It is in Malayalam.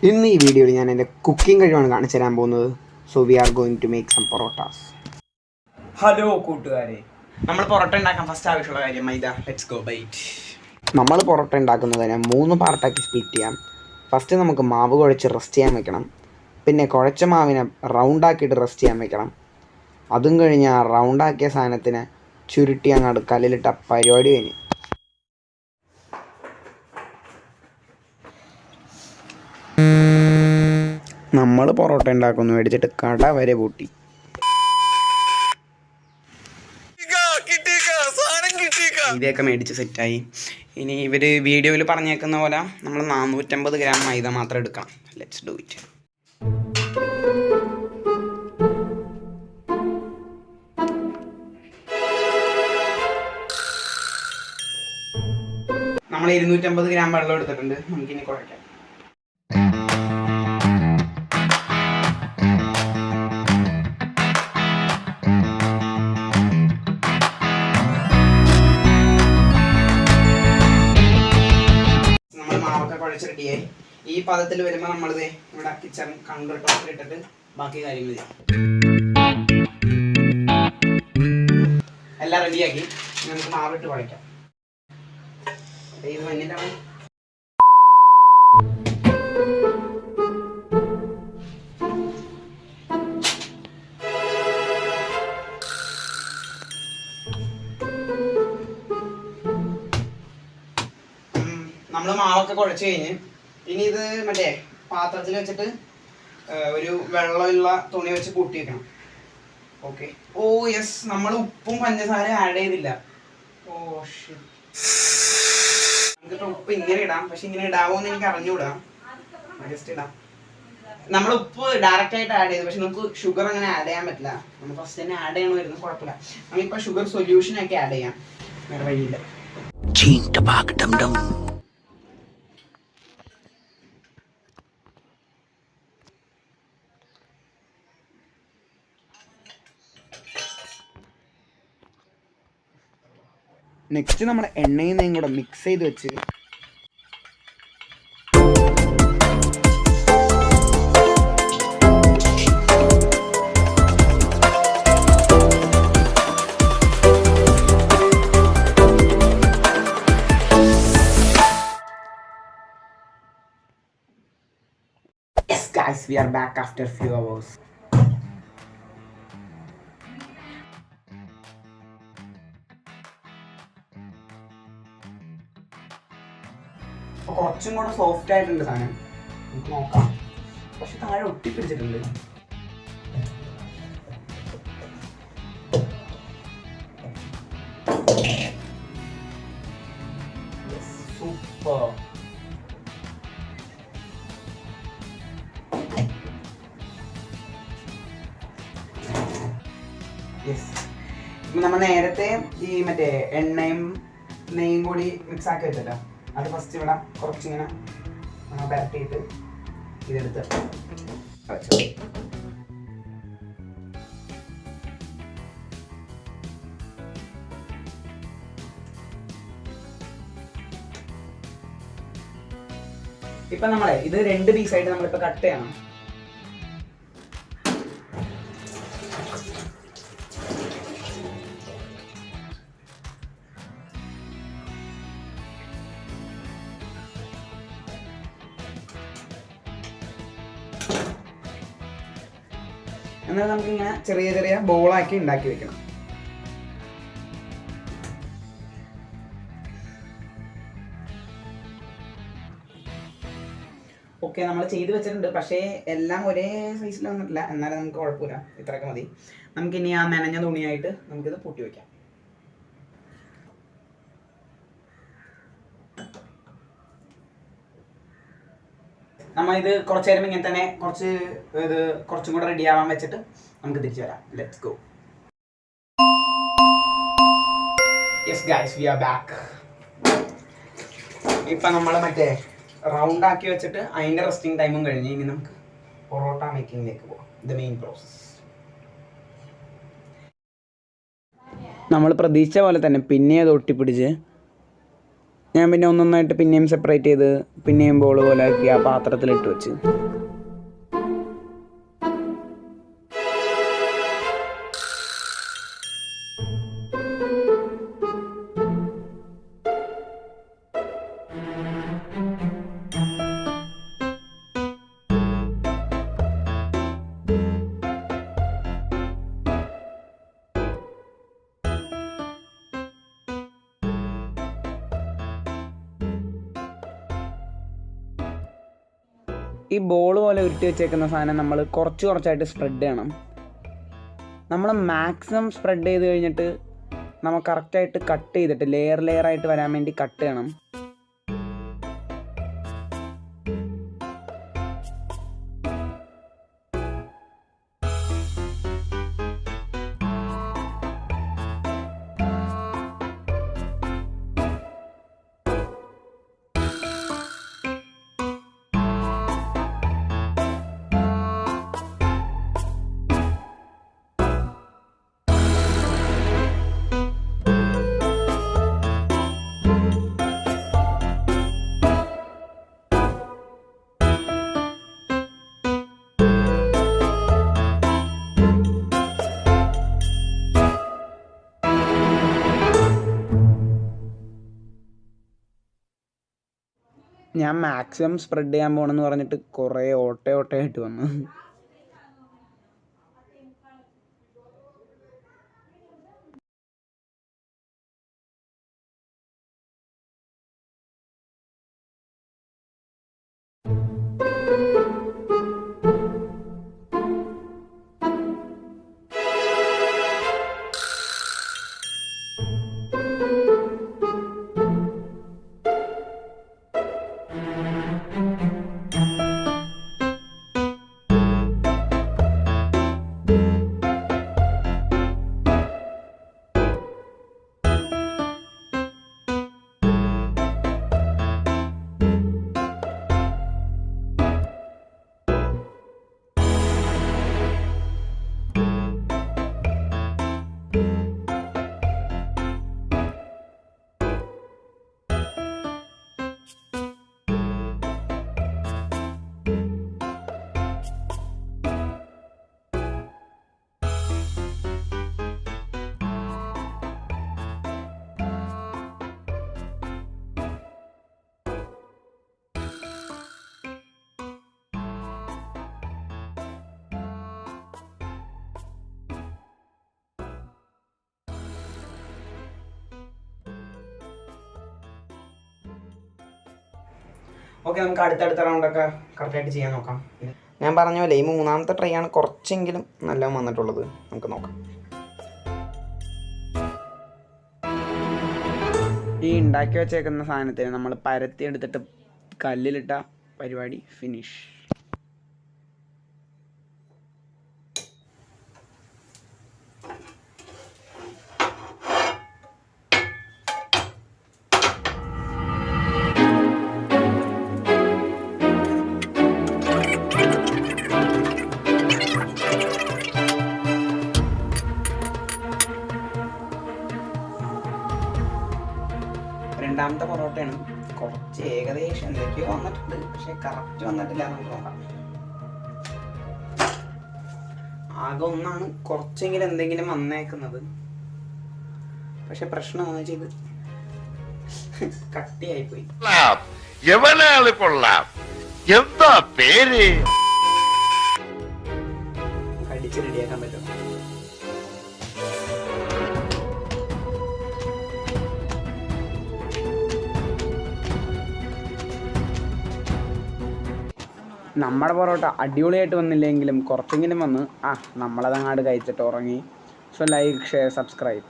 ഇന്ന് ഈ വീഡിയോയിൽ ഞാൻ എൻ്റെ കുക്കിംഗ് കഴിവാണ് കാണിച്ചു തരാൻ പോകുന്നത്. So we are going to make some parottas. Hello കൂട്ടുകാരെ, നമ്മൾ പൊറോട്ട ഉണ്ടാക്കാൻ ഫസ്റ്റ് ആവശ്യമുള്ള കാര്യം മൈദ. Let's go byte. നമ്മൾ പൊറോട്ട ഉണ്ടാക്കുന്നതിന് 3 പാർട്ടാക്കി സ്പ്ലിറ്റ് ചെയ്യാം. ഫസ്റ്റ് നമുക്ക് മാവ് കുഴച്ച് റെസ്റ്റ് ചെയ്യാൻ വെക്കണം. പിന്നെ കുഴച്ച മാവിനെ റൗണ്ടാക്കിയിട്ട് റെസ്റ്റ് ചെയ്യാൻ വെക്കണം. അതും കഴിഞ്ഞ് ആ റൗണ്ടാക്കിയ സാധനത്തിന് ചുരുട്ടി അങ്ങോട്ട് കല്ലിലിട്ട പരിപാടി കഴിഞ്ഞ്. നമ്മൾ പൊറോട്ട ഉണ്ടാക്കുന്നു മേടിച്ചിട്ട് കട വരെ പൂട്ടി. ഇതൊക്കെ മേടിച്ച് സെറ്റായി. ഇനി ഇവർ വീഡിയോയിൽ പറഞ്ഞേക്കുന്ന പോലെ നമ്മൾ 450 ഗ്രാം മൈദ മാത്രം എടുക്കണം. Let's do it. നമ്മൾ 250 ഗ്രാം വെള്ളം എടുത്തിട്ടുണ്ട്. നമുക്കിനി കുഴക്കാം. റെഡിയായി. ഈ പദത്തിൽ വരുമ്പോൾ നമ്മളിത് ഇവിടെ കിച്ചൺ കൗണ്ടർ ടോപ്പിൽ ഇട്ടിട്ട് ബാക്കി കാര്യങ്ങൾ ചെയ്യാം. എല്ലാം റെഡിയാക്കി നമുക്ക് മാവിട്ട് കുഴയ്ക്കാം. ഇത് മഞ്ഞിട്ടാണ്. നമ്മൾ മാവൊക്കെ കുഴച്ച് കഴിഞ്ഞ് ഇനി ഇത് മറ്റേ പാത്രത്തിൽ വെച്ചിട്ട് ഒരു വെള്ളമുള്ള തുണി വെച്ച് കൂട്ടി വെക്കണം. ഓക്കെ. ഓ യെസ്, നമ്മൾ ഉപ്പും പഞ്ചസാര ആഡ് ചെയ്തില്ല. Oh shit. നമുക്കിപ്പോൾ ഉപ്പ് ഇങ്ങനെ ഇടാം, പക്ഷെ ഇങ്ങനെ ഇടാവോ എന്ന് എനിക്ക് അറിഞ്ഞുകൂടാ. ജസ്റ്റ് ഇടാം. നമ്മൾ ഉപ്പ് ഡയറക്റ്റ് ആയിട്ട് ആഡ് ചെയ്തു, പക്ഷെ നമുക്ക് ഷുഗർ അങ്ങനെ ആഡ് ചെയ്യാൻ പറ്റില്ല. നമ്മൾ ഫസ്റ്റ് തന്നെ ആഡ് ചെയ്യണമായിരുന്നു, കുഴപ്പമില്ല. നമുക്കിപ്പോൾ ഷുഗർ സൊല്യൂഷനൊക്കെ ആഡ് ചെയ്യാം, വേറെ വഴിയില്ല. നെക്സ്റ്റ് നമ്മൾ എണ്ണയും നെയ്യും കൂടെ മിക്സ് ചെയ്ത് വെച്ച് Yes guys, we are back after few hours. കുറച്ചും കൂടെ സോഫ്റ്റ് ആയിട്ടുണ്ട് സാധനം. നമുക്ക് നോക്കാം. പക്ഷെ താഴെ ഒട്ടിപ്പിടിച്ചിട്ടുണ്ട്. സൂപ്പർ. യെസ്. ഇപ്പം നമ്മൾ നേരത്തെ ഈ മറ്റേ എണ്ണയും നെയ്യും കൂടി മിക്സ് ആക്കി വെച്ചിട്ടാ. അത് ഫസ്റ്റ് ഇവിടെ കുറച്ചിങ്ങനെ പരട്ടിയിട്ട് ഇതെടുത്ത് വെച്ചോ. ഇപ്പൊ നമ്മളെ ഇത് 2 പീസായിട്ട് നമ്മളിപ്പോ കട്ട് ചെയ്യണം. എന്നാൽ നമുക്കിങ്ങനെ ചെറിയ ചെറിയ ബോളാക്കി ഉണ്ടാക്കി വെക്കണം. ഓക്കെ, നമ്മൾ ചെയ്ത് വെച്ചിട്ടുണ്ട്. പക്ഷേ എല്ലാം ഒരേ സൈസിൽ വന്നിട്ടില്ല. എന്നാലും നമുക്ക് കുഴപ്പമില്ല, ഇത്രയൊക്കെ മതി. നമുക്കിനി ആ നനഞ്ഞ തുണിയായിട്ട് നമുക്കിത് പൂട്ടി വയ്ക്കാം. നമ്മൾ ഇത് കുറച്ച് നേരം ഇങ്ങനെ തന്നെ കുറച്ചും കൂടെ റെഡി ആവാൻ വെച്ചിട്ട് നമുക്ക് തിരിച്ചു വരാം. Let's go. Yes guys, we are back. ഇപ്പം നമ്മൾ മറ്റേ റൗണ്ട് ആക്കി വെച്ചിട്ട് അതിൻ്റെ റെസ്റ്റിംഗ് ടൈമും കഴിഞ്ഞ് ഇനി നമുക്ക് പൊറോട്ട മേക്കിങ്ങിലേക്ക് പോകാം. The main process. നമ്മൾ പ്രതീക്ഷിച്ച പോലെ തന്നെ പിന്നെ അത് ഒട്ടിപ്പിടിച്ച് ഞാൻ പിന്നെ ഒന്നൊന്നായിട്ട് പിന്നെയും സെപ്പറേറ്റ് ചെയ്ത് പിന്നെയും ബോൾ പോലെ ആക്കി ആ പാത്രത്തിലിട്ട് വെച്ച്. ഈ ബോൾ പോലെ ഉരുട്ടി വെച്ചേക്കുന്ന സാധനം നമ്മൾ കുറച്ചായിട്ട് സ്പ്രെഡ് ചെയ്യണം. നമ്മൾ മാക്സിമം സ്പ്രെഡ് ചെയ്ത് കഴിഞ്ഞിട്ട് നമ്മൾ കറക്റ്റായിട്ട് കട്ട് ചെയ്തിട്ട് ലെയറായിട്ട് വരാൻ വേണ്ടി കട്ട് ചെയ്യണം. ഞാൻ മാക്സിമം സ്പ്രെഡ് ചെയ്യാൻ പോകണമെന്ന് പറഞ്ഞിട്ട് കുറേ ഓട്ടയായിട്ട് വന്നു. ഓക്കെ, നമുക്ക് അടുത്തടുത്ത റൗണ്ടൊക്കെ കറക്റ്റായിട്ട് ചെയ്യാൻ നോക്കാം. ഞാൻ പറഞ്ഞ പോലെ ഈ മൂന്നാമത്തെ ട്രൈ ആണ് കുറച്ചെങ്കിലും നല്ല വന്നിട്ടുള്ളത്. നമുക്ക് നോക്കാം. ഈ ഉണ്ടാക്കി വെച്ചേക്കുന്ന സാധനത്തിന് നമ്മൾ പരത്തി എടുത്തിട്ട് കല്ലിലിട്ട പരിപാടി ഫിനിഷ്. രണ്ടാമത്തെ പൊറോട്ടയാണ്. കുറച്ച് ഏകദേശം എന്തൊക്കെയോ വന്നിട്ടുണ്ട്, പക്ഷെ കറക്റ്റ് വന്നിട്ടില്ല. നമുക്ക് നോക്കാം. ആകെ ഒന്നാണ് കുറച്ചെങ്കിലും എന്തെങ്കിലും വന്നേക്കുന്നത്. പക്ഷെ പ്രശ്നം എന്ന് വെച്ചാൽ ഇത് കട്ടിയായിപ്പോയി. അടിച്ച് റെഡിയാക്കാൻ പറ്റും. നമ്മുടെ പൊറോട്ട അടിപൊളിയായിട്ട് വന്നില്ലെങ്കിലും കുറച്ചെങ്കിലും വന്ന് നമ്മളതങ്ങാട് കഴിച്ചിട്ട് ഉറങ്ങി. So like, share, subscribe.